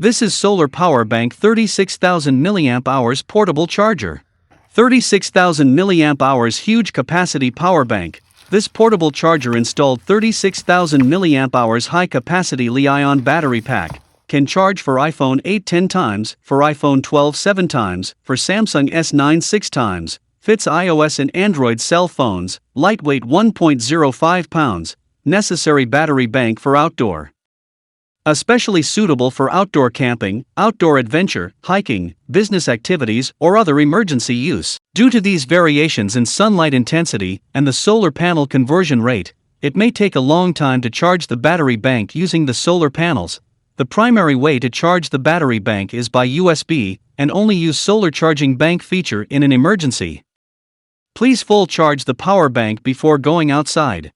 This is Solar Power Bank 36,000 mAh portable charger. 36,000 mAh huge capacity power bank. This portable charger installed 36,000 mAh high capacity Li-ion battery pack. Can charge for iPhone 8 10 times, for iPhone 12 7 times, for Samsung S9 6 times. Fits iOS and Android cell phones. Lightweight 1.05 pounds. Necessary battery bank for outdoor. Especially suitable for outdoor camping, outdoor adventure, hiking, business activities, or other emergency use. Due to these variations in sunlight intensity and the solar panel conversion rate, it may take a long time to charge the battery bank using the solar panels. The primary way to charge the battery bank is by USB, and only use solar charging bank feature in an emergency. Please full charge the power bank before going outside.